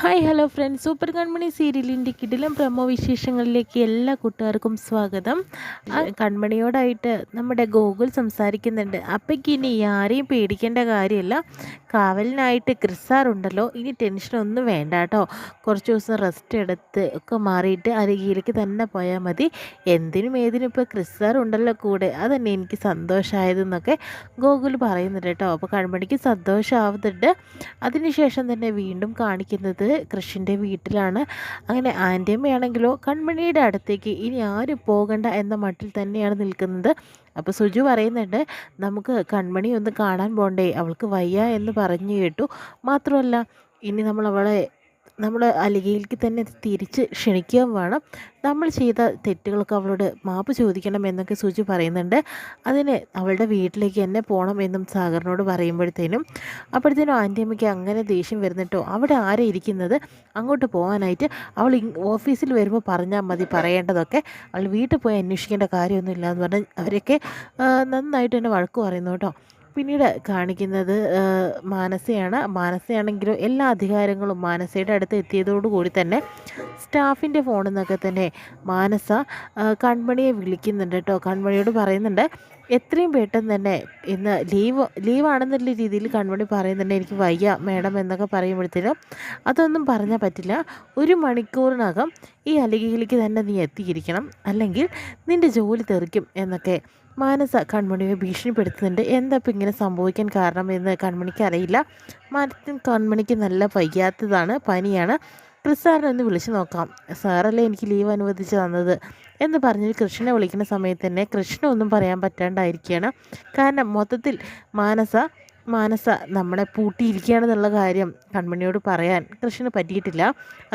Hi hello friends, super കൺമണി സീരിയലിൻ്റെ കിടിലം promo വിശേഷങ്ങളിലേക്ക് എല്ലാ കൂട്ടുകാർക്കും സ്വാഗതം. കൺമണിയോടായിട്ട് നമ്മുടെ ഗോകുൽ സംസാരിക്കുന്നുണ്ട്. അപ്പയ്ക്ക് ഇനി ആരെയും പേടിക്കേണ്ട കാര്യമില്ല, കാവലിനായിട്ട് ക്രിസാറുണ്ടല്ലോ, ഇനി ടെൻഷനൊന്നും വേണ്ട കേട്ടോ. കുറച്ച് ദിവസം റെസ്റ്റ് എടുത്ത് ഒക്കെ മാറിയിട്ട് അരികിലേക്ക് തന്നെ പോയാൽ മതി. എന്തിനും ഏതിനും ഇപ്പോൾ ക്രിസാറുണ്ടല്ലോ കൂടെ, അതന്നെ എനിക്ക് സന്തോഷമായതെന്നൊക്കെ ഗോകുൽ പറയുന്നുണ്ട് കേട്ടോ. അപ്പോൾ കൺമണിക്ക് സന്തോഷമാവുന്നുണ്ട്. അതിനുശേഷം തന്നെ വീണ്ടും കാണിക്കുന്നത് കൃഷിൻ്റെ വീട്ടിലാണ്. അങ്ങനെ ആൻറ്റിയമ്മയാണെങ്കിലോ കൺമണിയുടെ അടുത്തേക്ക് ഇനി ആരും പോകണ്ട എന്ന മട്ടിൽ തന്നെയാണ് നിൽക്കുന്നത്. അപ്പോൾ സുജു പറയുന്നുണ്ട്, നമുക്ക് കൺമണി ഒന്ന് കാണാൻ പോണ്ടേ, അവൾക്ക് വയ്യ എന്ന് പറഞ്ഞു കേട്ടു. മാത്രമല്ല ഇനി നമ്മൾ അലികയിലേക്ക് തന്നെ തിരിച്ച് ക്ഷണിക്കുകയും വേണം. നമ്മൾ ചെയ്ത തെറ്റുകൾക്ക് അവളോട് മാപ്പ് ചോദിക്കണം എന്നൊക്കെ സുജി പറയുന്നുണ്ട്. അതിന് അവളുടെ വീട്ടിലേക്ക് തന്നെ പോകണം എന്നും സാഗറിനോട് അപ്പോഴത്തേനും ആൻറ്റിയമ്മയ്ക്ക് അങ്ങനെ ദേഷ്യം വരുന്നിട്ടോ. അവിടെ ആരെ ഇരിക്കുന്നത്, അങ്ങോട്ട് പോകാനായിട്ട് അവൾ ഓഫീസിൽ വരുമ്പോൾ പറഞ്ഞാൽ മതി പറയേണ്ടതൊക്കെ, അവൾ വീട്ടിൽ പോയി അന്വേഷിക്കേണ്ട കാര്യമൊന്നുമില്ല എന്ന് പറഞ്ഞാൽ അവരൊക്കെ നന്നായിട്ട് തന്നെ വഴക്ക് പറയുന്നു കേട്ടോ. പിന്നീട് കാണിക്കുന്നത് മാനസയാണെങ്കിലും എല്ലാ അധികാരങ്ങളും മാനസയുടെ അടുത്ത് എത്തിയതോടുകൂടി തന്നെ സ്റ്റാഫിൻ്റെ ഫോണിൽ നിന്നൊക്കെ തന്നെ മാനസ കൺമണിയെ വിളിക്കുന്നുണ്ട് കേട്ടോ. കൺമണിയോട് പറയുന്നുണ്ട് എത്രയും പെട്ടെന്ന് തന്നെ ഇന്ന് ലീവാണെന്നുള്ള രീതിയിൽ കൺമണി പറയുന്നുണ്ട്, എനിക്ക് വയ്യ മേഡം എന്നൊക്കെ പറയുമ്പോഴത്തേനും അതൊന്നും പറഞ്ഞാൽ പറ്റില്ല, 1 മണിക്കൂറിനകം ഈ അലികയിലേക്ക് തന്നെ നീ എത്തിയിരിക്കണം, അല്ലെങ്കിൽ നിൻ്റെ ജോലി തെറിക്കും എന്നൊക്കെ മാനസ കൺമണിയെ ഭീഷണിപ്പെടുത്തുന്നുണ്ട്. എന്താ ഇപ്പം ഇങ്ങനെ സംഭവിക്കാൻ കാരണം എന്ന് കൺമണിക്ക് അറിയില്ല. കൺമണിക്ക് നല്ല വയ്യാത്തതാണ്, പനിയാണ്. സാറിനെ ഒന്ന് വിളിച്ച് നോക്കാം, സാറല്ലേ എനിക്ക് ലീവ് അനുവദിച്ച് തന്നത് എന്ന് പറഞ്ഞ് കൃഷ്ണനെ വിളിക്കുന്ന സമയത്ത് തന്നെ കൃഷ്ണ ഒന്നും പറയാൻ പറ്റാണ്ടായിരിക്കുകയാണ്. കാരണം മൊത്തത്തിൽ മാനസ നമ്മളെ പൂട്ടിയിരിക്കുകയാണെന്നുള്ള കാര്യം കൺമണിയോട് പറയാൻ കൃഷ്ണന് പറ്റിയിട്ടില്ല.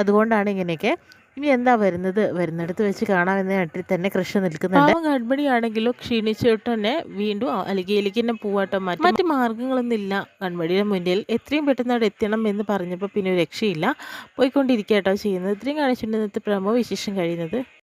അതുകൊണ്ടാണ് ഇങ്ങനെയൊക്കെ. ഇനി എന്താ വരുന്നിടത്ത് വെച്ച് കാണാമെന്ന നാട്ടിൽ തന്നെ കൃഷ്ണ നിൽക്കുന്നുണ്ട്. കൺമണിയാണെങ്കിലും ക്ഷീണിച്ചിട്ട് തന്നെ വീണ്ടും അലികയിലേക്ക് തന്നെ പോവാട്ടോ. മറ്റു മാർഗ്ഗങ്ങളൊന്നും ഇല്ല കൺമണിയുടെ മുന്നിൽ. എത്രയും പെട്ടെന്ന് അവിടെ എത്തണം എന്ന് പറഞ്ഞപ്പോൾ പിന്നെ ഒരു രക്ഷയില്ല, പോയിക്കൊണ്ടിരിക്കുക കേട്ടോ ചെയ്യുന്നത്. ഇത്രയും കാണിച്ചിട്ടുണ്ട് ഇന്നത്തെ പ്രമോ വിശേഷം കഴിയുന്നത്.